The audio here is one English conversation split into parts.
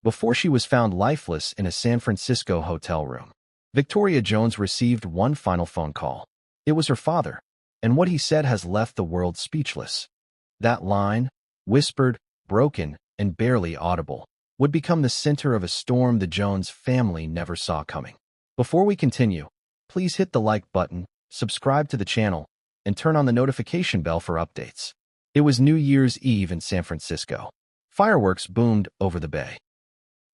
before she was found lifeless in a San Francisco hotel room. Victoria Jones received one final phone call. It was her father, and what he said has left the world speechless. That line, whispered, broken, and barely audible, would become the center of a storm the Jones family never saw coming. Before we continue, please hit the like button, subscribe to the channel, and turn on the notification bell for updates. It was New Year's Eve in San Francisco. Fireworks boomed over the bay.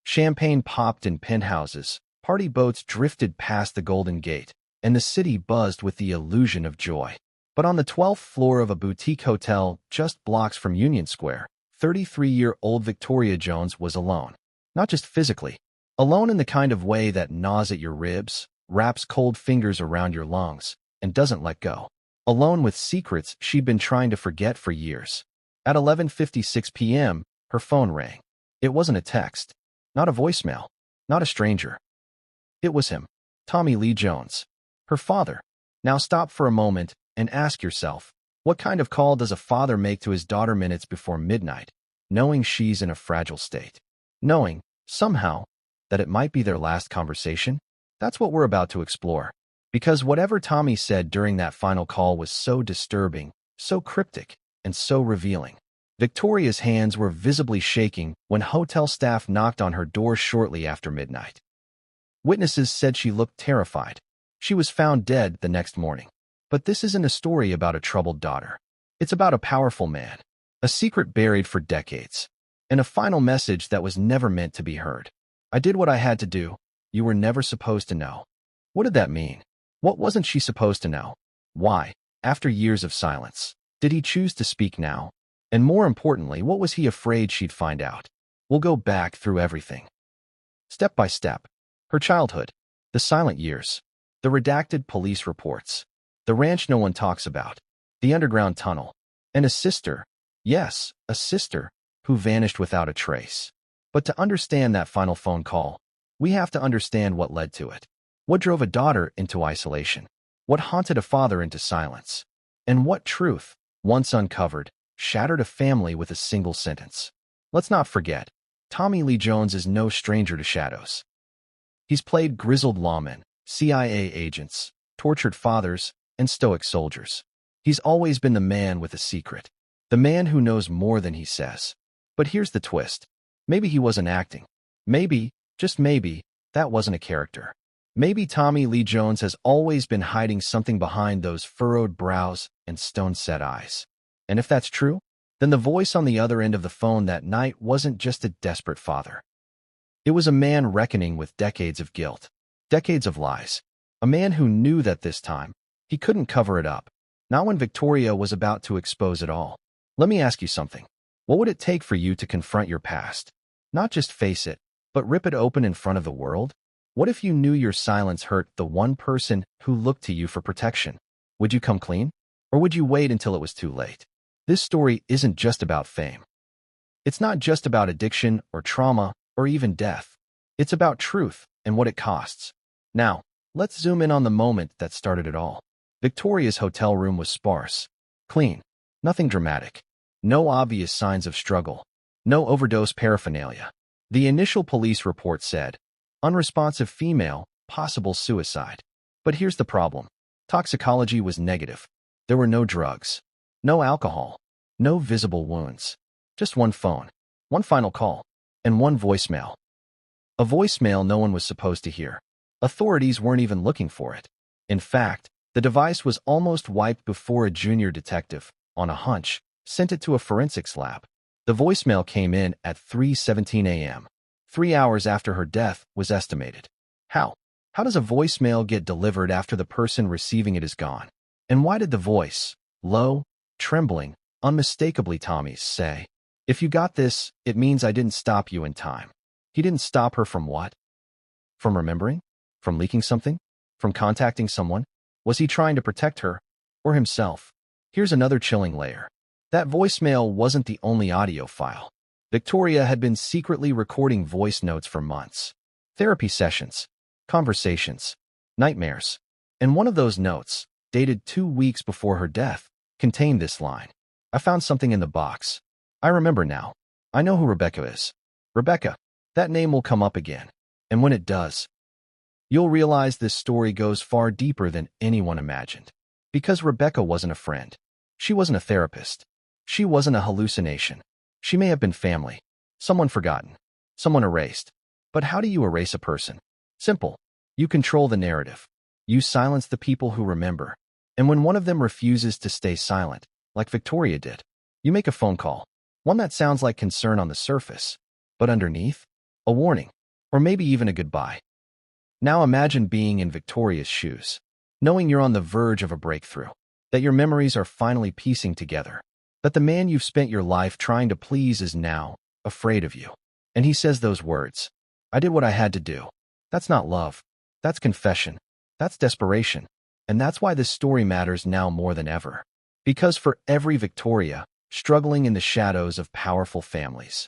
Champagne popped in penthouses, party boats drifted past the Golden Gate, and the city buzzed with the illusion of joy. But on the 12th floor of a boutique hotel just blocks from Union Square, 33-year-old Victoria Jones was alone. Not just physically, alone in the kind of way that gnaws at your ribs, wraps cold fingers around your lungs, and doesn't let go. Alone with secrets she'd been trying to forget for years. At 11:56 p.m., her phone rang. It wasn't a text, not a voicemail, not a stranger. It was him, Tommy Lee Jones, her father. Now stop for a moment and ask yourself, what kind of call does a father make to his daughter minutes before midnight, knowing she's in a fragile state? Knowing, somehow, that it might be their last conversation? That's what we're about to explore. Because whatever Tommy said during that final call was so disturbing, so cryptic, and so revealing. Victoria's hands were visibly shaking when hotel staff knocked on her door shortly after midnight. Witnesses said she looked terrified. She was found dead the next morning. But this isn't a story about a troubled daughter. It's about a powerful man, a secret buried for decades, and a final message that was never meant to be heard. I did what I had to do. You were never supposed to know. What did that mean? What wasn't she supposed to know? Why, after years of silence, did he choose to speak now? And more importantly, what was he afraid she'd find out? We'll go back through everything. Step by step. Her childhood, the silent years, the redacted police reports, the ranch no one talks about, the underground tunnel, and a sister, yes, a sister, who vanished without a trace. But to understand that final phone call, we have to understand what led to it. What drove a daughter into isolation? What haunted a father into silence? And what truth, once uncovered, shattered a family with a single sentence? Let's not forget, Tommy Lee Jones is no stranger to shadows. He's played grizzled lawmen, CIA agents, tortured fathers, and stoic soldiers. He's always been the man with a secret, the man who knows more than he says. But here's the twist. Maybe he wasn't acting. Maybe, just maybe, that wasn't a character. Maybe Tommy Lee Jones has always been hiding something behind those furrowed brows and stone-set eyes. And if that's true, then the voice on the other end of the phone that night wasn't just a desperate father. It was a man reckoning with decades of guilt, decades of lies. A man who knew that this time, he couldn't cover it up, not when Victoria was about to expose it all. Let me ask you something. What would it take for you to confront your past? Not just face it, but rip it open in front of the world? What if you knew your silence hurt the one person who looked to you for protection? Would you come clean? Or would you wait until it was too late? This story isn't just about fame. It's not just about addiction or trauma or even death. It's about truth and what it costs. Now, let's zoom in on the moment that started it all. Victoria's hotel room was sparse, clean, nothing dramatic, no obvious signs of struggle, no overdose paraphernalia. The initial police report said, unresponsive female, possible suicide. But here's the problem. Toxicology was negative. There were no drugs, no alcohol, no visible wounds. Just one phone, one final call, and one voicemail. A voicemail no one was supposed to hear. Authorities weren't even looking for it. In fact, the device was almost wiped before a junior detective, on a hunch, sent it to a forensics lab. The voicemail came in at 3:17 a.m., 3 hours after her death was estimated. How? How does a voicemail get delivered after the person receiving it is gone? And why did the voice, low, trembling, unmistakably Tommy's, say, "If you got this, it means I didn't stop you in time"? He didn't stop her from what? From remembering? From leaking something? From contacting someone? Was he trying to protect her? Or himself? Here's another chilling layer. That voicemail wasn't the only audio file. Victoria had been secretly recording voice notes for months. Therapy sessions, conversations, nightmares. And one of those notes, dated 2 weeks before her death, contained this line. "I found something in the box. I remember now. I know who Rebecca is. Rebecca, That name will come up again. And when it does, you'll realize this story goes far deeper than anyone imagined. Because Rebecca wasn't a friend. She wasn't a therapist. She wasn't a hallucination. She may have been family, someone forgotten, someone erased. But how do you erase a person? Simple. You control the narrative. You silence the people who remember. And when one of them refuses to stay silent, like Victoria did, you make a phone call. One that sounds like concern on the surface, but underneath, a warning, or maybe even a goodbye. Now imagine being in Victoria's shoes, knowing you're on the verge of a breakthrough, that your memories are finally piecing together, that the man you've spent your life trying to please is now afraid of you. And he says those words, "I did what I had to do." That's not love. That's confession. That's desperation. And that's why this story matters now more than ever. Because for every Victoria struggling in the shadows of powerful families,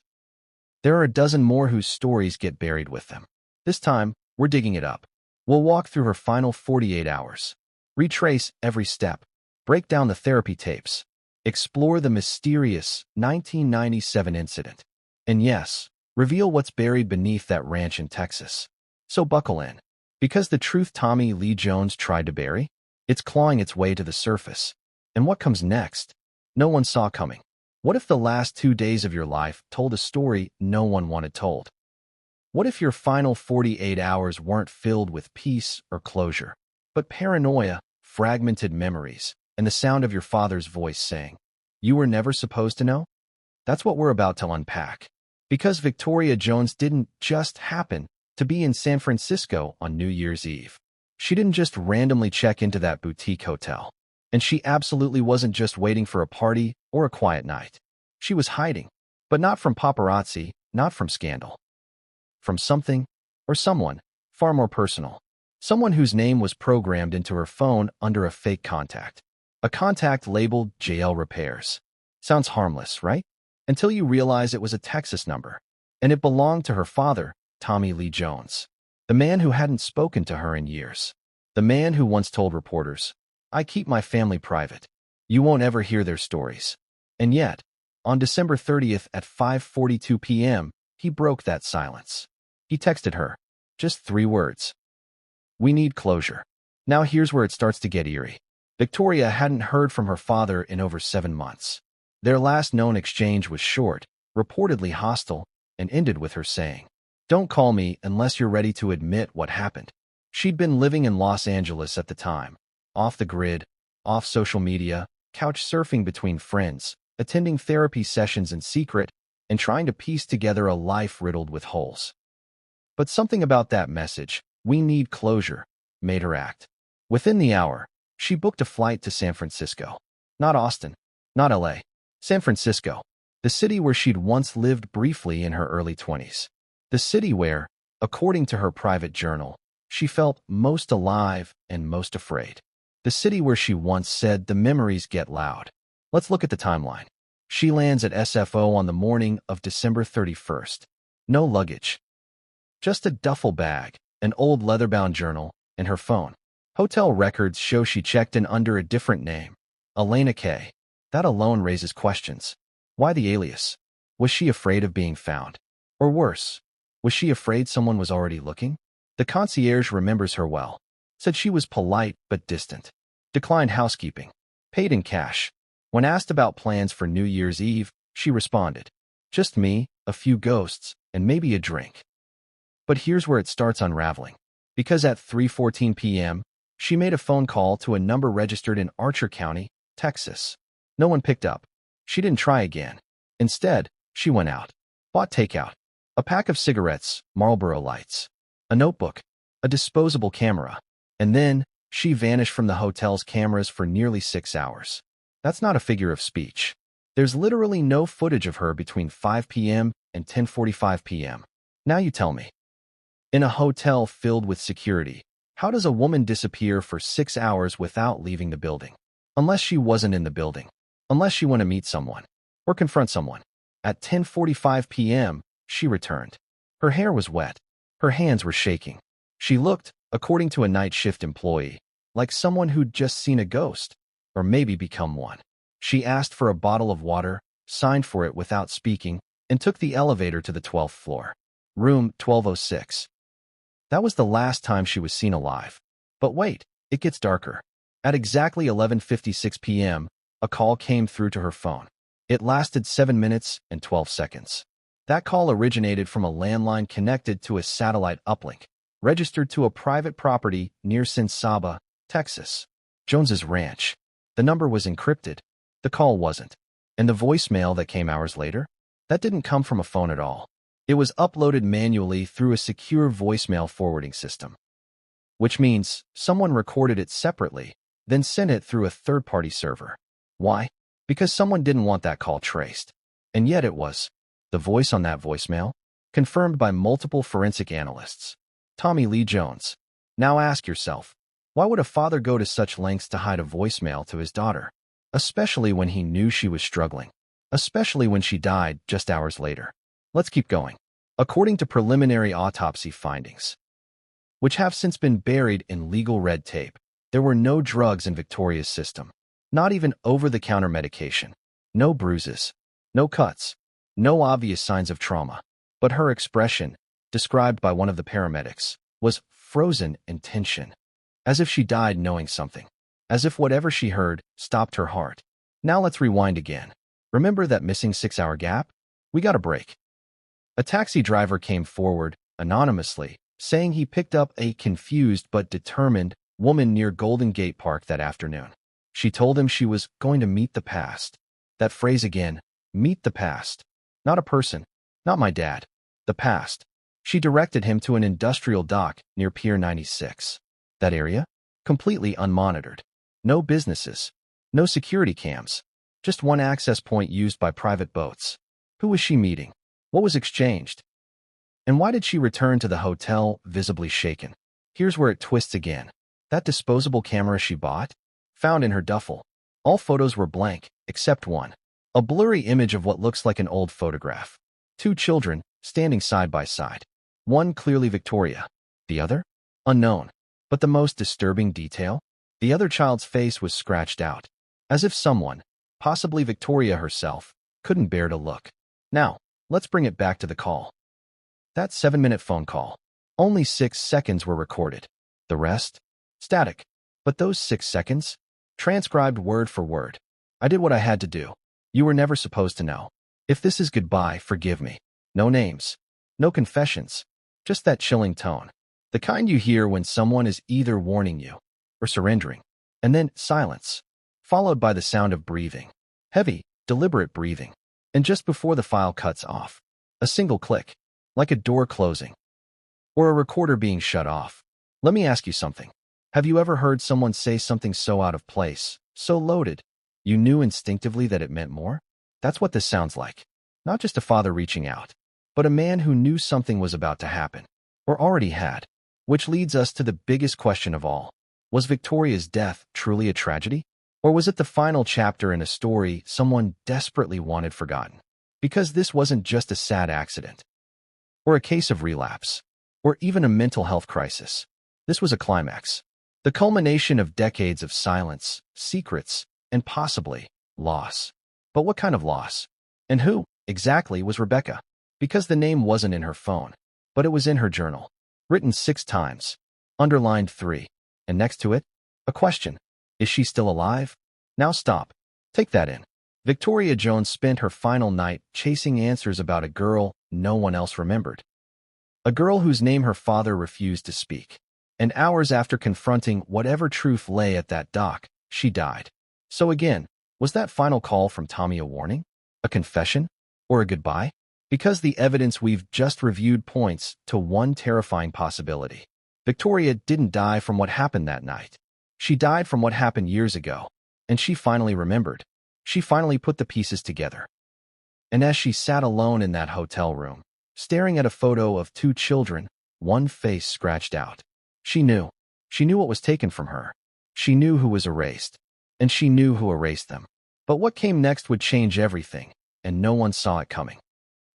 there are a dozen more whose stories get buried with them. This time, we're digging it up. We'll walk through her final 48 hours, retrace every step, break down the therapy tapes, explore the mysterious 1997 incident, and yes, reveal what's buried beneath that ranch in Texas. So buckle in, because the truth Tommy Lee Jones tried to bury, it's clawing its way to the surface. And what comes next? No one saw coming. What if the last 2 days of your life told a story no one wanted told? What if your final 48 hours weren't filled with peace or closure, but paranoia, fragmented memories, and the sound of your father's voice saying, "You were never supposed to know"? That's what we're about to unpack. Because Victoria Jones didn't just happen to be in San Francisco on New Year's Eve. She didn't just randomly check into that boutique hotel. And she absolutely wasn't just waiting for a party or a quiet night. She was hiding, but not from paparazzi, not from scandal. From something or someone far more personal. Someone whose name was programmed into her phone under a fake contact. A contact labeled JL Repairs. Sounds harmless, right? Until you realize it was a Texas number. And it belonged to her father, Tommy Lee Jones. The man who hadn't spoken to her in years. The man who once told reporters, "I keep my family private. You won't ever hear their stories." And yet, on December 30th at 5:42 p.m., he broke that silence. He texted her. Just 3 words. "We need closure." Now here's where it starts to get eerie. Victoria hadn't heard from her father in over 7 months. Their last known exchange was short, reportedly hostile, and ended with her saying, "Don't call me unless you're ready to admit what happened." She'd been living in Los Angeles at the time, off the grid, off social media, couch surfing between friends, attending therapy sessions in secret, and trying to piece together a life riddled with holes. But something about that message, "We need closure," made her act. Within the hour, she booked a flight to San Francisco. Not Austin, not LA, San Francisco, the city where she'd once lived briefly in her early 20s. The city where, according to her private journal, she felt most alive and most afraid. The city where she once said the memories get loud. Let's look at the timeline. She lands at SFO on the morning of December 31st. No luggage. Just a duffel bag, an old leather-bound journal, and her phone. Hotel records show she checked in under a different name, Elena K. That alone raises questions. Why the alias? Was she afraid of being found? Or worse, was she afraid someone was already looking? The concierge remembers her well. Said she was polite but distant. Declined housekeeping. Paid in cash. When asked about plans for New Year's Eve, she responded, "Just me, a few ghosts, and maybe a drink." But here's where it starts unraveling. Because at 3:14 p.m., she made a phone call to a number registered in Archer County, Texas. No one picked up. She didn't try again. Instead, she went out. Bought takeout. A pack of cigarettes, Marlboro Lights. A notebook. A disposable camera. And then, she vanished from the hotel's cameras for nearly 6 hours. That's not a figure of speech. There's literally no footage of her between 5 p.m. and 10:45 p.m. Now you tell me. In a hotel filled with security, how does a woman disappear for 6 hours without leaving the building? Unless she wasn't in the building. Unless she went to meet someone. Or confront someone. At 10:45 p.m., she returned. Her hair was wet. Her hands were shaking. She looked, according to a night shift employee, like someone who'd just seen a ghost. Or maybe become one. She asked for a bottle of water, signed for it without speaking, and took the elevator to the 12th floor. room 1206. That was the last time she was seen alive. But wait, it gets darker. At exactly 11:56 p.m., a call came through to her phone. It lasted 7 minutes and 12 seconds. That call originated from a landline connected to a satellite uplink, registered to a private property near Sin Saba, Texas. Jones's ranch. The number was encrypted. The call wasn't. And the voicemail that came hours later? That didn't come from a phone at all. It was uploaded manually through a secure voicemail forwarding system. Which means someone recorded it separately, then sent it through a third-party server. Why? Because someone didn't want that call traced. And yet it was. The voice on that voicemail? Confirmed by multiple forensic analysts. Tommy Lee Jones. Now ask yourself, why would a father go to such lengths to hide a voicemail to his daughter? Especially when he knew she was struggling. Especially when she died just hours later. Let's keep going. According to preliminary autopsy findings, which have since been buried in legal red tape, there were no drugs in Victoria's system. Not even over-the-counter medication. No bruises. No cuts. No obvious signs of trauma. But her expression, described by one of the paramedics, was frozen in tension. As if she died knowing something. As if whatever she heard stopped her heart. Now let's rewind again. Remember that missing 6-hour gap? We got a break. A taxi driver came forward, anonymously, saying he picked up a confused but determined woman near Golden Gate Park that afternoon. She told him she was going to meet the past. That phrase again, meet the past. Not a person, not my dad. The past. She directed him to an industrial dock near Pier 96. That area? Completely unmonitored. No businesses. No security cams. Just one access point used by private boats. Who was she meeting? What was exchanged? And why did she return to the hotel visibly shaken? Here's where it twists again. That disposable camera she bought? Found in her duffel. All photos were blank, except one. A blurry image of what looks like an old photograph. 2 children, standing side by side. One clearly Victoria. The other? Unknown. But the most disturbing detail? The other child's face was scratched out. As if someone, possibly Victoria herself, couldn't bear to look. Now, let's bring it back to the call. That 7-minute phone call. Only 6 seconds were recorded. The rest? Static. But those 6 seconds? Transcribed word for word. I did what I had to do. You were never supposed to know. If this is goodbye, forgive me. No names. No confessions. Just that chilling tone. The kind you hear when someone is either warning you or surrendering. And then silence. Followed by the sound of breathing. Heavy, deliberate breathing. And just before the file cuts off, a single click. Like a door closing. Or a recorder being shut off. Let me ask you something. Have you ever heard someone say something so out of place, so loaded, you knew instinctively that it meant more? That's what this sounds like. Not just a father reaching out, but a man who knew something was about to happen, or already had. Which leads us to the biggest question of all. Was Victoria's death truly a tragedy? Or was it the final chapter in a story someone desperately wanted forgotten? Because this wasn't just a sad accident, or a case of relapse, or even a mental health crisis. This was a climax. The culmination of decades of silence, secrets, and possibly loss. But what kind of loss? And who, exactly, was Rebecca? Because the name wasn't in her phone, but it was in her journal. Written 6 times. Underlined 3. And next to it, a question. Is she still alive? Now stop. Take that in. Victoria Jones spent her final night chasing answers about a girl no one else remembered. A girl whose name her father refused to speak. And hours after confronting whatever truth lay at that dock, she died. So again, was that final call from Tommy a warning? A confession? Or a goodbye? Because the evidence we've just reviewed points to one terrifying possibility. Victoria didn't die from what happened that night. She died from what happened years ago. And she finally remembered. She finally put the pieces together. And as she sat alone in that hotel room, staring at a photo of 2 children, one face scratched out, she knew. She knew what was taken from her. She knew who was erased. And she knew who erased them. But what came next would change everything, and no one saw it coming.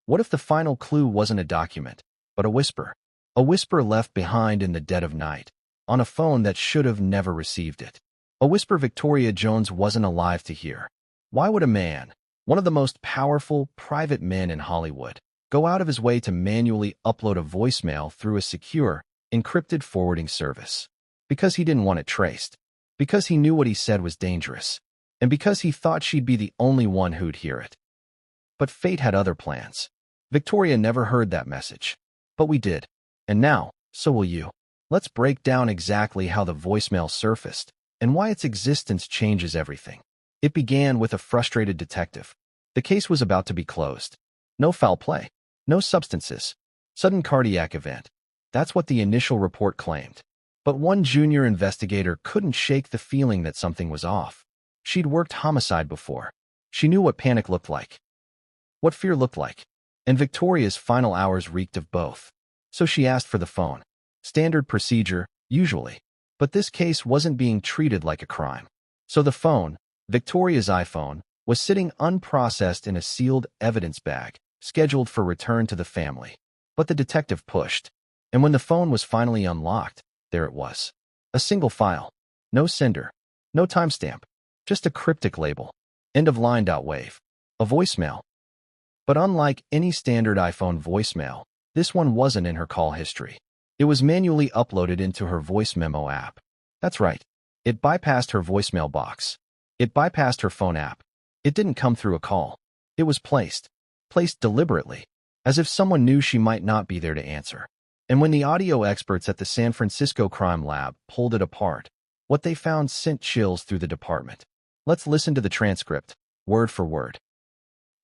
What if the final clue wasn't a document, but a whisper? A whisper left behind in the dead of night, on a phone that should have never received it. A whisper Victoria Jones wasn't alive to hear. Why would a man, one of the most powerful private men in Hollywood, go out of his way to manually upload a voicemail through a secure, encrypted forwarding service. Because he didn't want it traced. Because he knew what he said was dangerous. And because he thought she'd be the only one who'd hear it. But fate had other plans. Victoria never heard that message. But we did. And now, so will you. Let's break down exactly how the voicemail surfaced and why its existence changes everything. It began with a frustrated detective. The case was about to be closed. No foul play. No substances. Sudden cardiac event. That's what the initial report claimed. But one junior investigator couldn't shake the feeling that something was off. She'd worked homicide before. She knew what panic looked like. What fear looked like. And Victoria's final hours reeked of both. So she asked for the phone. Standard procedure, usually. But this case wasn't being treated like a crime. So the phone, Victoria's iPhone, was sitting unprocessed in a sealed evidence bag, scheduled for return to the family. But the detective pushed. And when the phone was finally unlocked, there it was. A single file. No sender. No timestamp. Just a cryptic label. End of line. Wave. A voicemail. But unlike any standard iPhone voicemail, this one wasn't in her call history. It was manually uploaded into her voice memo app. That's right. It bypassed her voicemail box. It bypassed her phone app. It didn't come through a call. It was placed deliberately, as if someone knew she might not be there to answer. And when the audio experts at the San Francisco Crime Lab pulled it apart, what they found sent chills through the department. Let's listen to the transcript, word for word.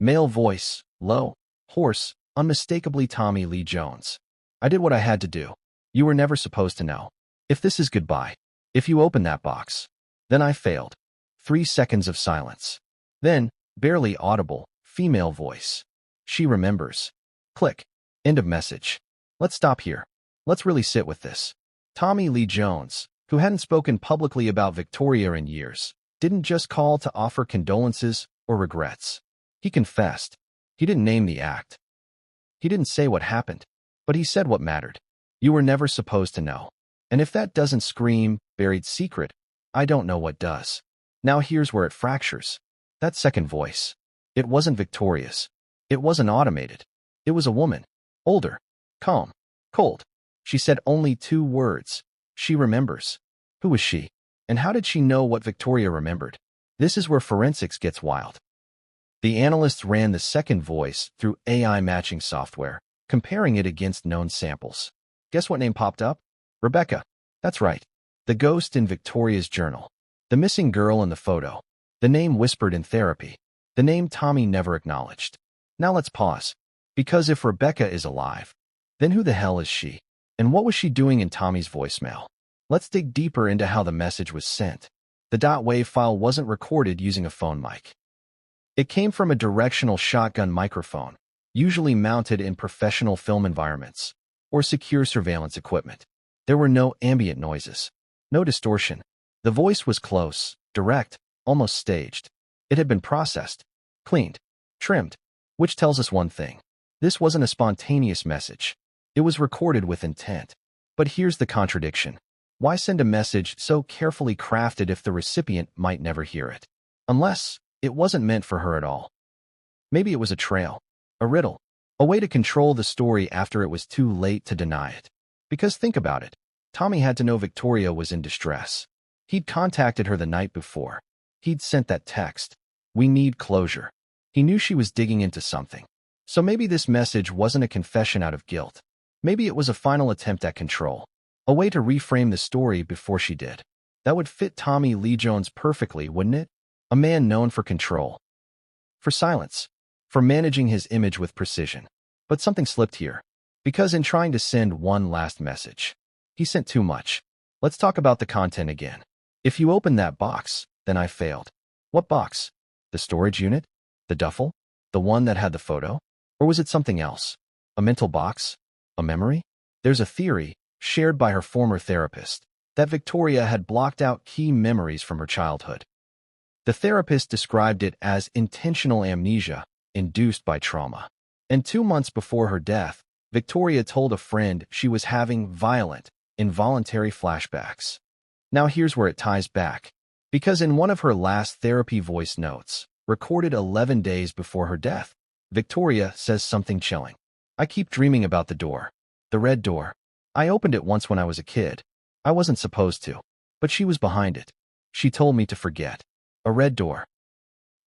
Male voice, low, hoarse, unmistakably Tommy Lee Jones. I did what I had to do. You were never supposed to know. If this is goodbye, if you open that box, then I failed. 3 seconds of silence. Then, barely audible, female voice. She remembers. Click. End of message. Let's stop here. Let's really sit with this. Tommy Lee Jones, who hadn't spoken publicly about Victoria in years, didn't just call to offer condolences or regrets. He confessed. He didn't name the act. He didn't say what happened, but he said what mattered. You were never supposed to know. And if that doesn't scream buried secret, I don't know what does. Now here's where it fractures. That second voice. It wasn't Victoria's. It wasn't automated. It was a woman. Older. Calm. Cold. She said only 2 words. She remembers. Who was she? And how did she know what Victoria remembered? This is where forensics gets wild. The analysts ran the second voice through AI matching software, comparing it against known samples. Guess what name popped up? Rebecca. That's right. The ghost in Victoria's journal. The missing girl in the photo. The name whispered in therapy. The name Tommy never acknowledged. Now let's pause. Because if Rebecca is alive, then who the hell is she? And what was she doing in Tommy's voicemail? Let's dig deeper into how the message was sent. The .wave file wasn't recorded using a phone mic. It came from a directional shotgun microphone, usually mounted in professional film environments, or secure surveillance equipment. There were no ambient noises, no distortion. The voice was close, direct, almost staged. It had been processed, cleaned, trimmed, which tells us one thing. This wasn't a spontaneous message. It was recorded with intent. But here's the contradiction. Why send a message so carefully crafted if the recipient might never hear it? Unless it wasn't meant for her at all. Maybe it was a trail, a riddle, a way to control the story after it was too late to deny it. Because think about it. Tommy had to know Victoria was in distress. He'd contacted her the night before. He'd sent that text. We need closure. He knew she was digging into something. So maybe this message wasn't a confession out of guilt. Maybe it was a final attempt at control. A way to reframe the story before she did. That would fit Tommy Lee Jones perfectly, wouldn't it? A man known for control. For silence. For managing his image with precision. But something slipped here. Because in trying to send one last message, he sent too much. Let's talk about the content again. If you open that box, then I failed. What box? The storage unit? The duffel? The one that had the photo? Or was it something else? A mental box? A memory? There's a theory, shared by her former therapist, that Victoria had blocked out key memories from her childhood. The therapist described it as intentional amnesia induced by trauma. And 2 months before her death, Victoria told a friend she was having violent, involuntary flashbacks. Now here's where it ties back. Because in one of her last therapy voice notes, recorded 11 days before her death, Victoria says something chilling. I keep dreaming about the door. The red door. I opened it once when I was a kid. I wasn't supposed to. But she was behind it. She told me to forget. A red door.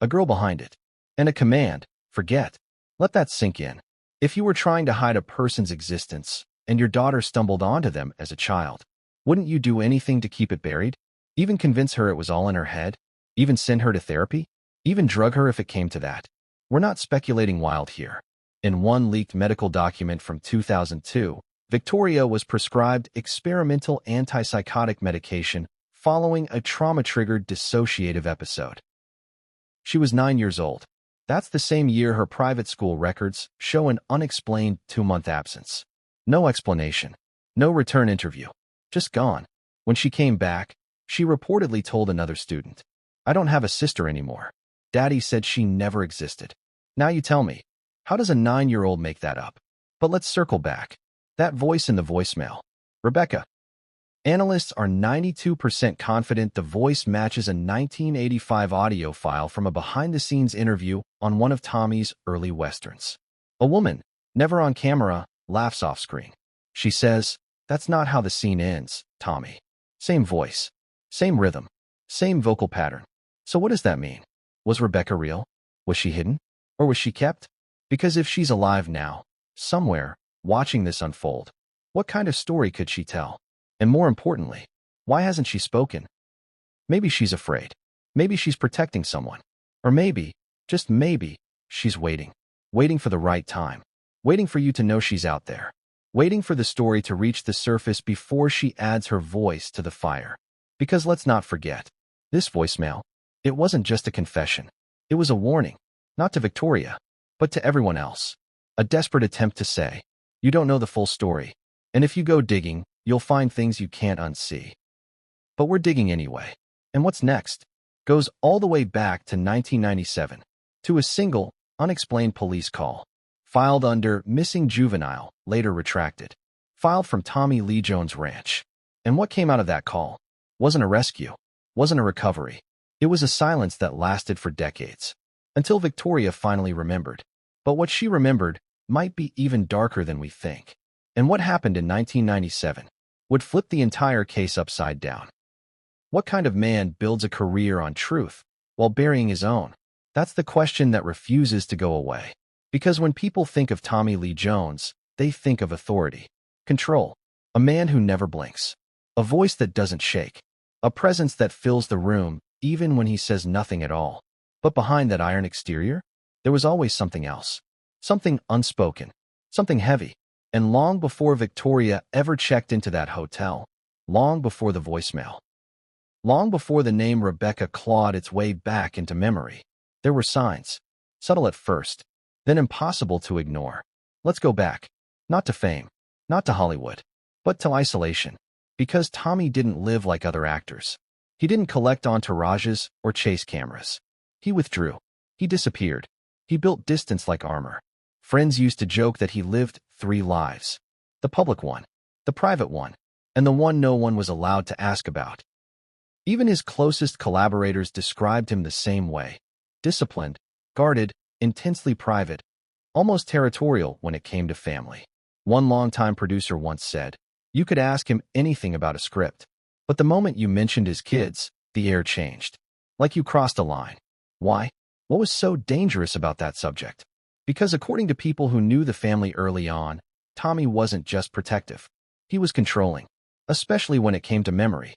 A girl behind it. And a command. Forget. Let that sink in. If you were trying to hide a person's existence, and your daughter stumbled onto them as a child, wouldn't you do anything to keep it buried? Even convince her it was all in her head? Even send her to therapy? Even drug her if it came to that? We're not speculating wild here. In one leaked medical document from 2002, Victoria was prescribed experimental antipsychotic medication following a trauma-triggered dissociative episode. She was 9 years old. That's the same year her private school records show an unexplained 2-month absence. No explanation. No return interview. Just gone. When she came back, she reportedly told another student, "I don't have a sister anymore. Daddy said she never existed." Now you tell me, how does a 9-year-old make that up? But let's circle back. That voice in the voicemail. Rebecca. Analysts are 92% confident the voice matches a 1985 audio file from a behind-the-scenes interview on one of Tommy's early westerns. A woman, never on camera, laughs off-screen. She says, "That's not how the scene ends, Tommy." Same voice, same rhythm, same vocal pattern. So what does that mean? Was Rebecca real? Was she hidden? Or was she kept? Because if she's alive now, somewhere, watching this unfold, what kind of story could she tell? And more importantly, why hasn't she spoken? Maybe she's afraid. Maybe she's protecting someone. Or maybe, just maybe, she's waiting. Waiting for the right time. Waiting for you to know she's out there. Waiting for the story to reach the surface before she adds her voice to the fire. Because let's not forget, this voicemail, it wasn't just a confession. It was a warning, not to Victoria, but to everyone else. A desperate attempt to say, you don't know the full story. And if you go digging, you'll find things you can't unsee. But we're digging anyway. And what's next? Goes all the way back to 1997, to a single, unexplained police call, filed under missing juvenile, later retracted, filed from Tommy Lee Jones' ranch. And what came out of that call? Wasn't a rescue, wasn't a recovery. It was a silence that lasted for decades, until Victoria finally remembered. But what she remembered might be even darker than we think. And what happened in 1997 would flip the entire case upside down. What kind of man builds a career on truth while burying his own? That's the question that refuses to go away. Because when people think of Tommy Lee Jones, they think of authority, control, a man who never blinks, a voice that doesn't shake, a presence that fills the room even when he says nothing at all. But behind that iron exterior, there was always something else, something unspoken, something heavy. And long before Victoria ever checked into that hotel, long before the voicemail, long before the name Rebecca clawed its way back into memory, there were signs, subtle at first, then impossible to ignore. Let's go back, not to fame, not to Hollywood, but to isolation. Because Tommy didn't live like other actors. He didn't collect entourages or chase cameras. He withdrew. He disappeared. He built distance like armor. Friends used to joke that he lived 3 lives. The public one, the private one, and the one no one was allowed to ask about. Even his closest collaborators described him the same way. Disciplined, guarded, intensely private, almost territorial when it came to family. One longtime producer once said, you could ask him anything about a script, but the moment you mentioned his kids, the air changed. Like you crossed a line. Why? What was so dangerous about that subject? Because according to people who knew the family early on, Tommy wasn't just protective. He was controlling, especially when it came to memory.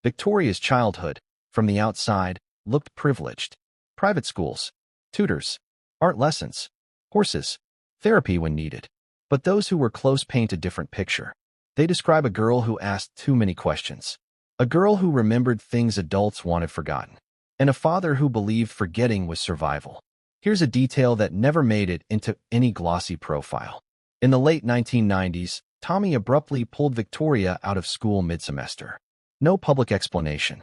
Victoria's childhood, from the outside, looked privileged. Private schools, tutors, art lessons, horses, therapy when needed. But those who were close paint a different picture. They describe a girl who asked too many questions, a girl who remembered things adults wanted forgotten, and a father who believed forgetting was survival. Here's a detail that never made it into any glossy profile. In the late 1990s, Tommy abruptly pulled Victoria out of school mid-semester. No public explanation.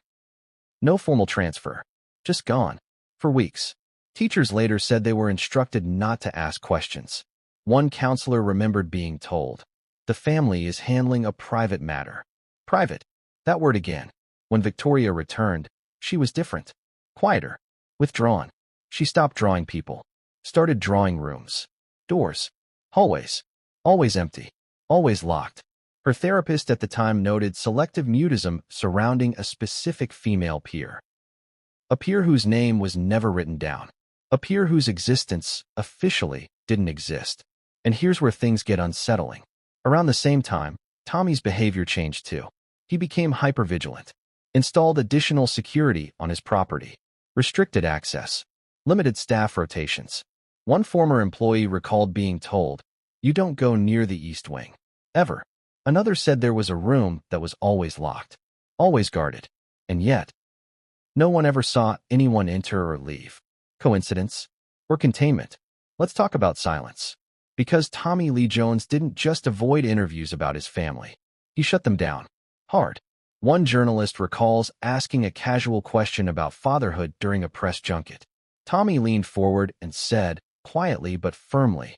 No formal transfer. Just gone. For weeks. Teachers later said they were instructed not to ask questions. One counselor remembered being told, the family is handling a private matter. Private. That word again. When Victoria returned, she was different. Quieter. Withdrawn. She stopped drawing people. Started drawing rooms. Doors. Hallways. Always empty. Always locked. Her therapist at the time noted selective mutism surrounding a specific female peer. A peer whose name was never written down. A peer whose existence, officially, didn't exist. And here's where things get unsettling. Around the same time, Tommy's behavior changed too. He became hypervigilant, installed additional security on his property, restricted access, limited staff rotations. One former employee recalled being told, "You don't go near the East Wing. Ever." Another said there was a room that was always locked, always guarded. And yet, no one ever saw anyone enter or leave. Coincidence? Or containment? Let's talk about silence. Because Tommy Lee Jones didn't just avoid interviews about his family. He shut them down. Hard. One journalist recalls asking a casual question about fatherhood during a press junket. Tommy leaned forward and said, quietly but firmly,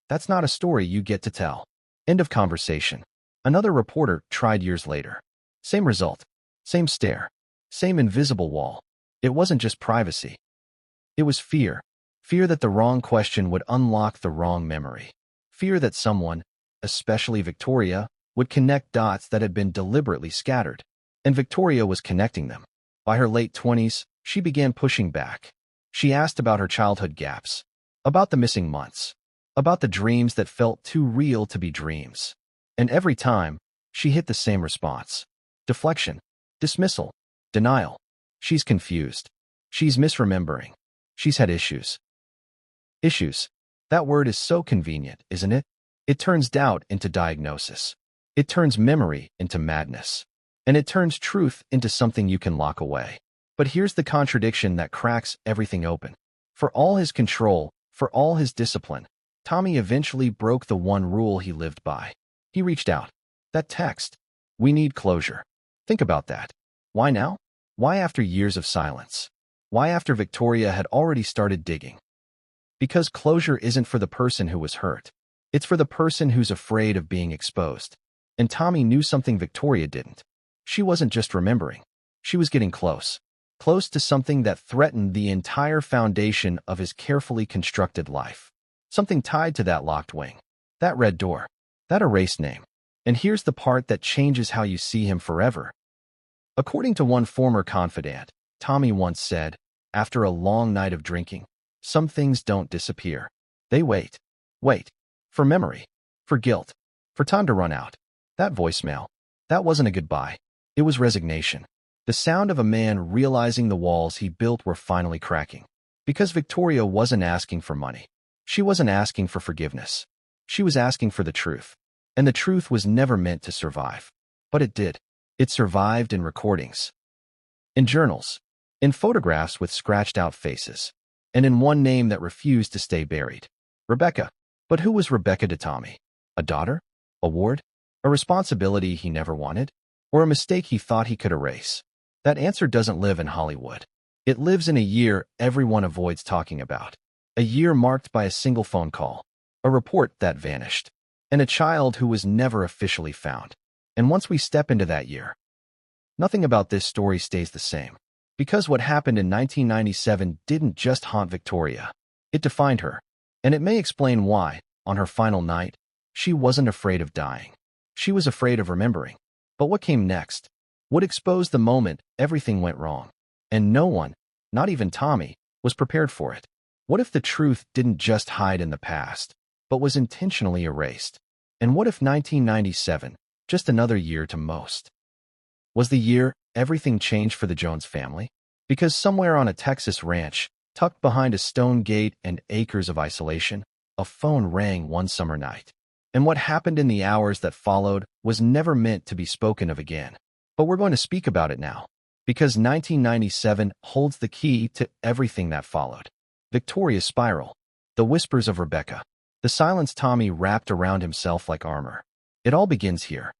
"That's not a story you get to tell." End of conversation. Another reporter tried years later. Same result. Same stare. Same invisible wall. It wasn't just privacy. It was fear. Fear that the wrong question would unlock the wrong memory. Fear that someone, especially Victoria, would connect dots that had been deliberately scattered. And Victoria was connecting them. By her late 20s, she began pushing back. She asked about her childhood gaps, about the missing months, about the dreams that felt too real to be dreams. And every time, she hit the same response. Deflection, dismissal, denial. She's confused. She's misremembering. She's had issues. Issues. That word is so convenient, isn't it? It turns doubt into diagnosis. It turns memory into madness. And it turns truth into something you can lock away. But here's the contradiction that cracks everything open. For all his control, for all his discipline, Tommy eventually broke the one rule he lived by. He reached out. That text. "We need closure." Think about that. Why now? Why after years of silence? Why after Victoria had already started digging? Because closure isn't for the person who was hurt. It's for the person who's afraid of being exposed. And Tommy knew something Victoria didn't. She wasn't just remembering. She was getting close. Close to something that threatened the entire foundation of his carefully constructed life. Something tied to that locked wing. That red door. That erased name. And here's the part that changes how you see him forever. According to one former confidant, Tommy once said, after a long night of drinking, "Some things don't disappear. They wait. Wait. For memory. For guilt. For time to run out." That voicemail. That wasn't a goodbye. It was resignation. The sound of a man realizing the walls he built were finally cracking. Because Victoria wasn't asking for money. She wasn't asking for forgiveness. She was asking for the truth. And the truth was never meant to survive. But it did. It survived in recordings. In journals. In photographs with scratched-out faces. And in one name that refused to stay buried. Rebecca. But who was Rebecca to Tommy? A daughter? A ward? A responsibility he never wanted? Or a mistake he thought he could erase? That answer doesn't live in Hollywood. It lives in a year everyone avoids talking about. A year marked by a single phone call. A report that vanished. And a child who was never officially found. And once we step into that year, nothing about this story stays the same. Because what happened in 1997 didn't just haunt Victoria. It defined her. And it may explain why, on her final night, she wasn't afraid of dying. She was afraid of remembering. But what came next would expose the moment everything went wrong. And no one, not even Tommy, was prepared for it. What if the truth didn't just hide in the past, but was intentionally erased? And what if 1997, just another year to most, was the year everything changed for the Jones family? Because somewhere on a Texas ranch, tucked behind a stone gate and acres of isolation, a phone rang one summer night. And what happened in the hours that followed was never meant to be spoken of again. But we're going to speak about it now. Because 1997 holds the key to everything that followed. Victoria's spiral. The whispers of Rebecca. The silence Tommy wrapped around himself like armor. It all begins here.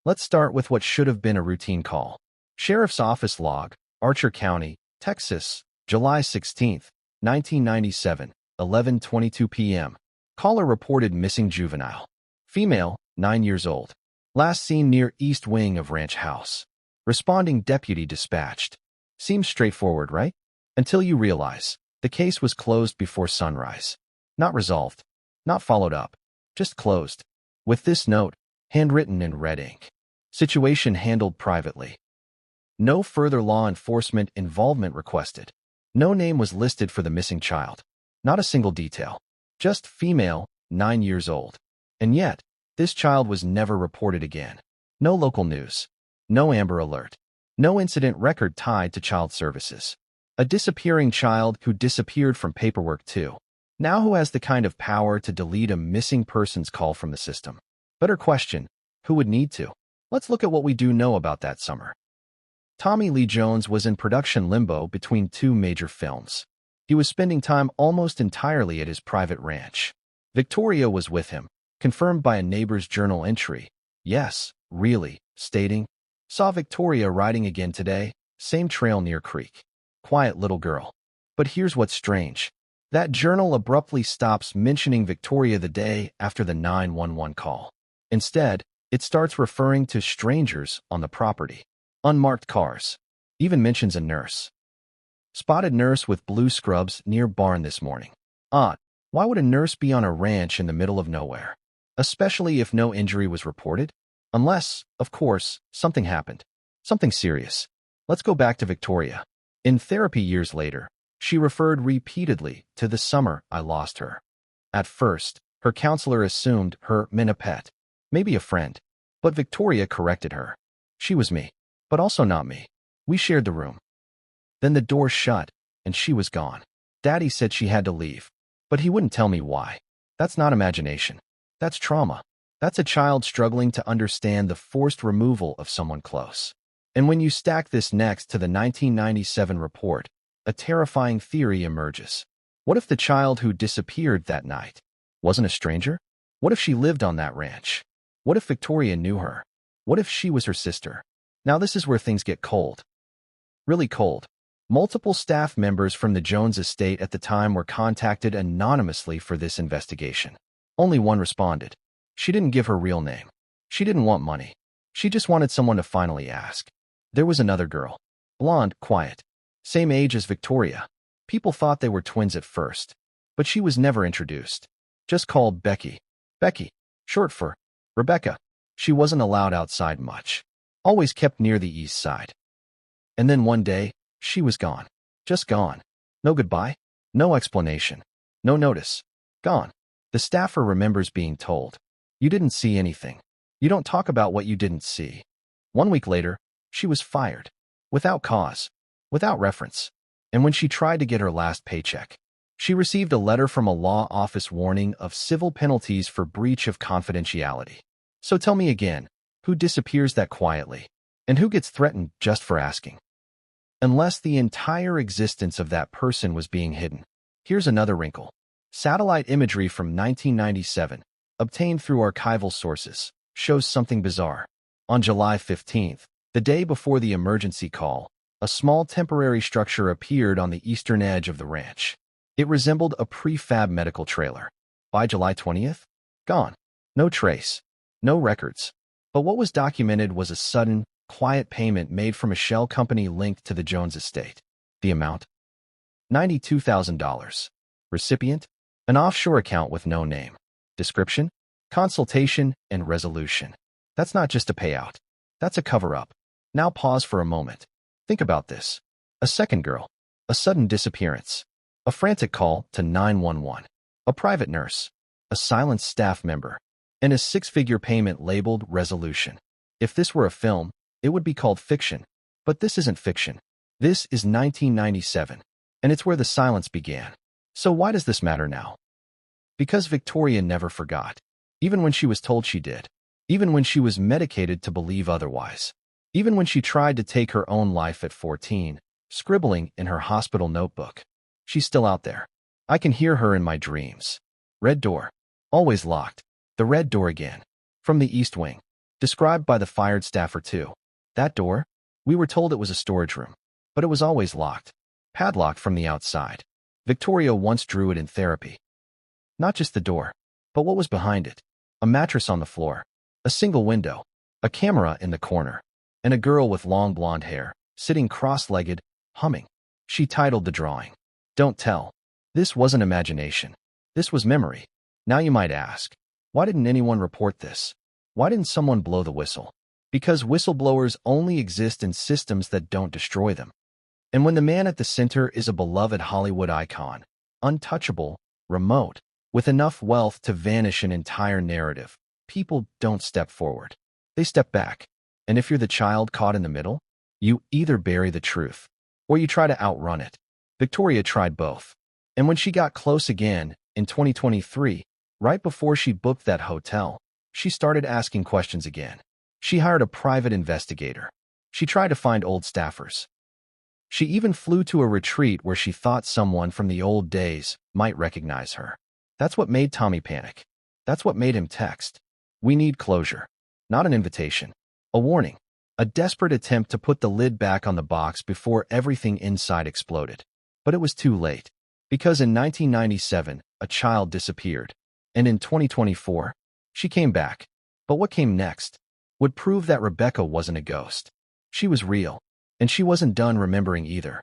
Let's start with what should have been a routine call. Sheriff's Office log, Archer County, Texas, July 16, 1997, 11:22 p.m. Caller reported missing juvenile. Female, 9 years old. Last seen near east wing of ranch house. Responding deputy dispatched. Seems straightforward, right? Until you realize the case was closed before sunrise. Not resolved. Not followed up. Just closed. With this note, handwritten in red ink. Situation handled privately. No further law enforcement involvement requested. No name was listed for the missing child. Not a single detail. Just female, 9 years old. And yet, this child was never reported again. No local news. No Amber Alert. No incident record tied to child services. A disappearing child who disappeared from paperwork too. Now who has the kind of power to delete a missing persons call from the system? Better question, who would need to? Let's look at what we do know about that summer. Tommy Lee Jones was in production limbo between 2 major films. He was spending time almost entirely at his private ranch. Victoria was with him, confirmed by a neighbor's journal entry. Yes, really, stating, saw Victoria riding again today, same trail near creek. Quiet little girl. But here's what's strange. That journal abruptly stops mentioning Victoria the day after the 911 call. Instead, it starts referring to strangers on the property. Unmarked cars. Even mentions a nurse. Spotted nurse with blue scrubs near barn this morning. Odd. Why would a nurse be on a ranch in the middle of nowhere? Especially if no injury was reported? Unless, of course, something happened. Something serious. Let's go back to Victoria. In therapy years later, she referred repeatedly to the summer I lost her. At first, her counselor assumed her meant a pet, maybe a friend. But Victoria corrected her. She was me. But also not me. We shared the room. Then the door shut, and she was gone. Daddy said she had to leave, but he wouldn't tell me why. That's not imagination. That's trauma. That's a child struggling to understand the forced removal of someone close. And when you stack this next to the 1997 report, a terrifying theory emerges. What if the child who disappeared that night wasn't a stranger? What if she lived on that ranch? What if Victoria knew her? What if she was her sister? Now this is where things get cold. Really cold. Multiple staff members from the Jones estate at the time were contacted anonymously for this investigation. Only one responded. She didn't give her real name. She didn't want money. She just wanted someone to finally ask. There was another girl. Blonde, quiet. Same age as Victoria. People thought they were twins at first. But she was never introduced. Just called Becky. Becky. Short for Rebecca. She wasn't allowed outside much. Always kept near the east side. And then one day, she was gone. Just gone. No goodbye. No explanation. No notice. Gone. The staffer remembers being told, "You didn't see anything. You don't talk about what you didn't see." 1 week later, she was fired. Without cause. Without reference. And when she tried to get her last paycheck, she received a letter from a law office warning of civil penalties for breach of confidentiality. So tell me again, who disappears that quietly? And who gets threatened just for asking? Unless the entire existence of that person was being hidden. Here's another wrinkle. Satellite imagery from 1997, obtained through archival sources, shows something bizarre. On July 15th, the day before the emergency call, a small temporary structure appeared on the eastern edge of the ranch. It resembled a prefab medical trailer. By July 20th? Gone. No trace. No records. But what was documented was a sudden, quiet payment made from a shell company linked to the Jones estate. The amount? $92,000. Recipient? An offshore account with no name. Description? Consultation and resolution. That's not just a payout. That's a cover-up. Now pause for a moment. Think about this. A second girl. A sudden disappearance. A frantic call to 911. A private nurse. A silenced staff member. And a 6-figure payment labeled resolution. If this were a film, it would be called fiction. But this isn't fiction. This is 1997. And it's where the silence began. So why does this matter now? Because Victoria never forgot. Even when she was told she did. Even when she was medicated to believe otherwise. Even when she tried to take her own life at 14, scribbling in her hospital notebook. She's still out there. I can hear her in my dreams. Red door. Always locked. The red door again. From the east wing. Described by the fired staffer too. That door? We were told it was a storage room. But it was always locked. Padlocked from the outside. Victoria once drew it in therapy. Not just the door. But what was behind it? A mattress on the floor. A single window. A camera in the corner. And a girl with long blonde hair, sitting cross-legged, humming. She titled the drawing, "Don't Tell." This wasn't imagination. This was memory. Now you might ask, Why didn't anyone report this? Why didn't someone blow the whistle? Because whistleblowers only exist in systems that don't destroy them. And when the man at the center is a beloved Hollywood icon, untouchable, remote, with enough wealth to vanish an entire narrative, people don't step forward. They step back. And if you're the child caught in the middle, you either bury the truth or you try to outrun it. Victoria tried both. And when she got close again, in 2023, right before she booked that hotel, she started asking questions again. She hired a private investigator. She tried to find old staffers. She even flew to a retreat where she thought someone from the old days might recognize her. That's what made Tommy panic. That's what made him text. We need closure. Not an invitation. A warning. A desperate attempt to put the lid back on the box before everything inside exploded. But it was too late. Because in 1997, a child disappeared. And in 2024, she came back. But what came next would prove that Rebecca wasn't a ghost. She was real. And she wasn't done remembering either.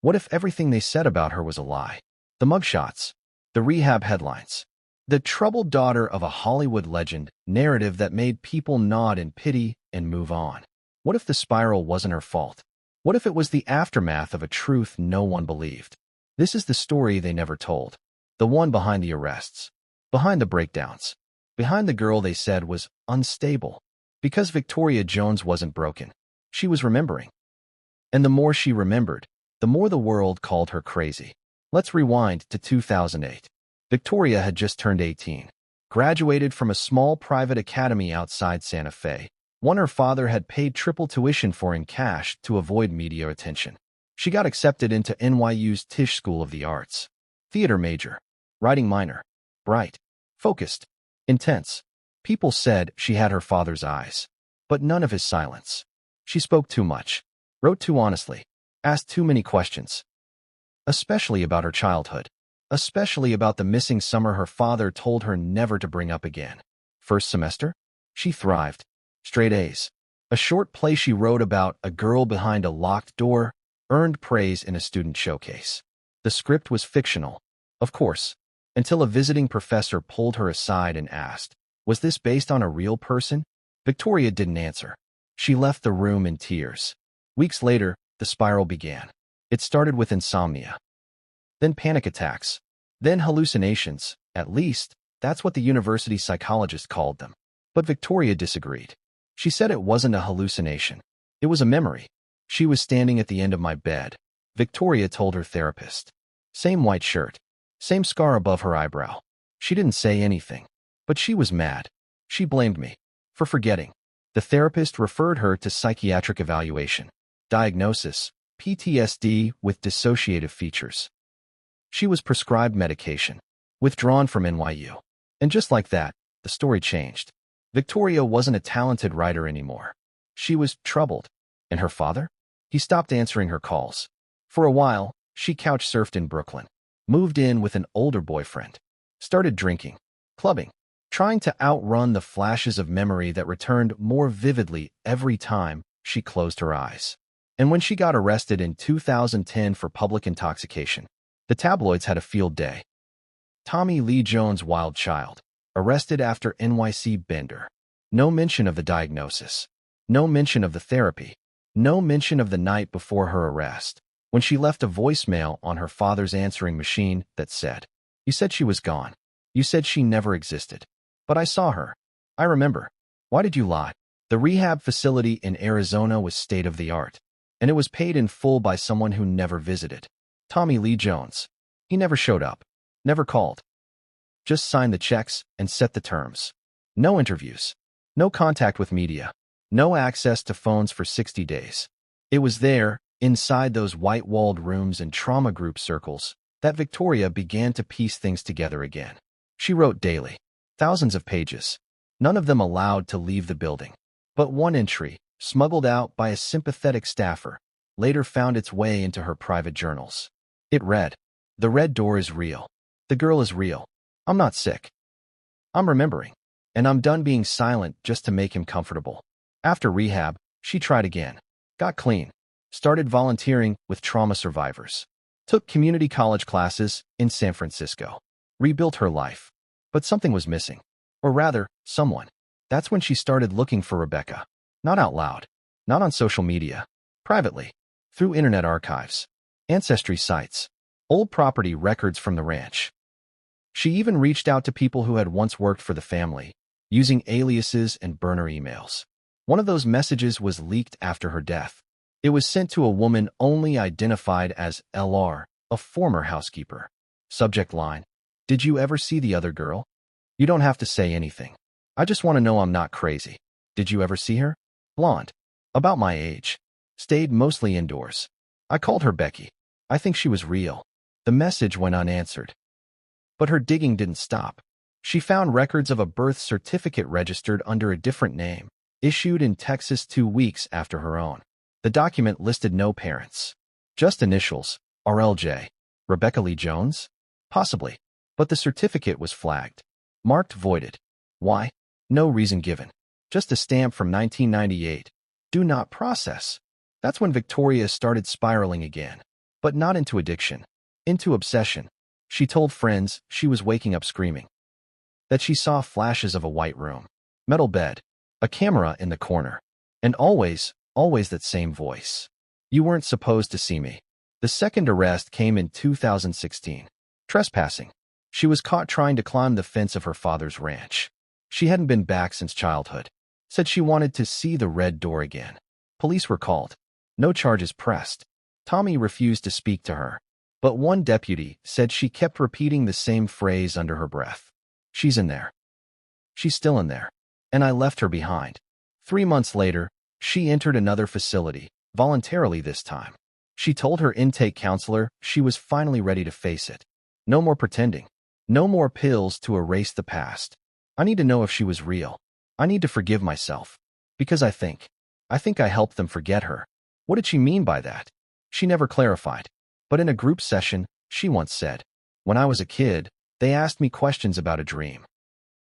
What if everything they said about her was a lie? The mugshots. The rehab headlines. The troubled daughter of a Hollywood legend narrative that made people nod in pity and move on. What if the spiral wasn't her fault? What if it was the aftermath of a truth no one believed? This is the story they never told. The one behind the arrests. Behind the breakdowns. Behind the girl they said was unstable. Because Victoria Jones wasn't broken. She was remembering. And the more she remembered, the more the world called her crazy. Let's rewind to 2008. Victoria had just turned 18. Graduated from a small private academy outside Santa Fe, one her father had paid triple tuition for in cash to avoid media attention. She got accepted into NYU's Tisch School of the Arts. Theater major. Writing minor. Bright. Focused. Intense. People said she had her father's eyes. But none of his silence. She spoke too much. Wrote too honestly. Asked too many questions. Especially about her childhood. Especially about the missing summer her father told her never to bring up again. First semester? She thrived. Straight A's. A short play she wrote about a girl behind a locked door earned praise in a student showcase. The script was fictional, of course, until a visiting professor pulled her aside and asked, "Was this based on a real person?" Victoria didn't answer. She left the room in tears. Weeks later, the spiral began. It started with insomnia. Then panic attacks. Then hallucinations. At least, that's what the university psychologist called them. But Victoria disagreed. She said it wasn't a hallucination. It was a memory. She was standing at the end of my bed, Victoria told her therapist. Same white shirt. Same scar above her eyebrow. She didn't say anything. But she was mad. She blamed me for forgetting. The therapist referred her to psychiatric evaluation. Diagnosis: PTSD with dissociative features. She was prescribed medication, withdrawn from NYU. And just like that, the story changed. Victoria wasn't a talented writer anymore. She was troubled. And her father? He stopped answering her calls. For a while, she couch-surfed in Brooklyn, moved in with an older boyfriend, started drinking, clubbing, trying to outrun the flashes of memory that returned more vividly every time she closed her eyes. And when she got arrested in 2010 for public intoxication, the tabloids had a field day. Tommy Lee Jones' wild child, arrested after NYC bender. No mention of the diagnosis. No mention of the therapy. No mention of the night before her arrest, when she left a voicemail on her father's answering machine that said, "You said she was gone. You said she never existed. But I saw her. I remember. Why did you lie?" The rehab facility in Arizona was state-of-the-art, and it was paid in full by someone who never visited. Tommy Lee Jones. He never showed up. Never called. Just signed the checks and set the terms. No interviews. No contact with media. No access to phones for 60 days. It was there, inside those white-walled rooms and trauma group circles, that Victoria began to piece things together again. She wrote daily. Thousands of pages. None of them allowed to leave the building. But one entry, smuggled out by a sympathetic staffer, later found its way into her private journals. It read, "The red door is real. The girl is real. I'm not sick. I'm remembering. And I'm done being silent just to make him comfortable." After rehab, she tried again. Got clean. Started volunteering with trauma survivors. Took community college classes in San Francisco. Rebuilt her life. But something was missing. Or rather, someone. That's when she started looking for Rebecca. Not out loud. Not on social media. Privately. Through internet archives. Ancestry sites. Old property records from the ranch. She even reached out to people who had once worked for the family, using aliases and burner emails. One of those messages was leaked after her death. It was sent to a woman only identified as LR, a former housekeeper. Subject line: "Did you ever see the other girl? You don't have to say anything. I just want to know I'm not crazy. Did you ever see her? Blonde. About my age. Stayed mostly indoors. I called her Becky. I think she was real." The message went unanswered. But her digging didn't stop. She found records of a birth certificate registered under a different name, issued in Texas 2 weeks after her own. The document listed no parents. Just initials, RLJ. Rebecca Lee Jones? Possibly. But the certificate was flagged. Marked voided. Why? No reason given. Just a stamp from 1998. Do not process. That's when Victoria started spiraling again. But not into addiction. Into obsession. She told friends she was waking up screaming. That she saw flashes of a white room. Metal bed. A camera in the corner. And always that same voice. "You weren't supposed to see me." The second arrest came in 2016. Trespassing. She was caught trying to climb the fence of her father's ranch. She hadn't been back since childhood. Said she wanted to see the red door again. Police were called. No charges pressed. Tommy refused to speak to her. But one deputy said she kept repeating the same phrase under her breath. "She's in there. She's still in there. And I left her behind." 3 months later, she entered another facility, voluntarily this time. She told her intake counselor she was finally ready to face it. No more pretending. No more pills to erase the past. "I need to know if she was real. I need to forgive myself. Because I think I helped them forget her." What did she mean by that? She never clarified. But in a group session, she once said, "When I was a kid, they asked me questions about a dream.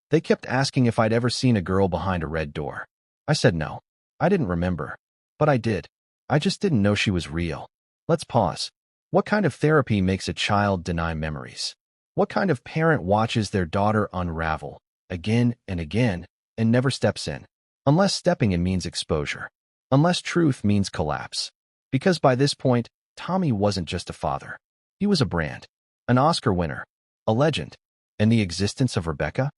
They kept asking if I'd ever seen a girl behind a red door. I said no. I didn't remember. But I did. I just didn't know she was real." Let's pause. What kind of therapy makes a child deny memories? What kind of parent watches their daughter unravel, again and again, and never steps in? Unless stepping in means exposure. Unless truth means collapse. Because by this point, Tommy wasn't just a father. He was a brand. An Oscar winner. A legend. And the existence of Rebecca?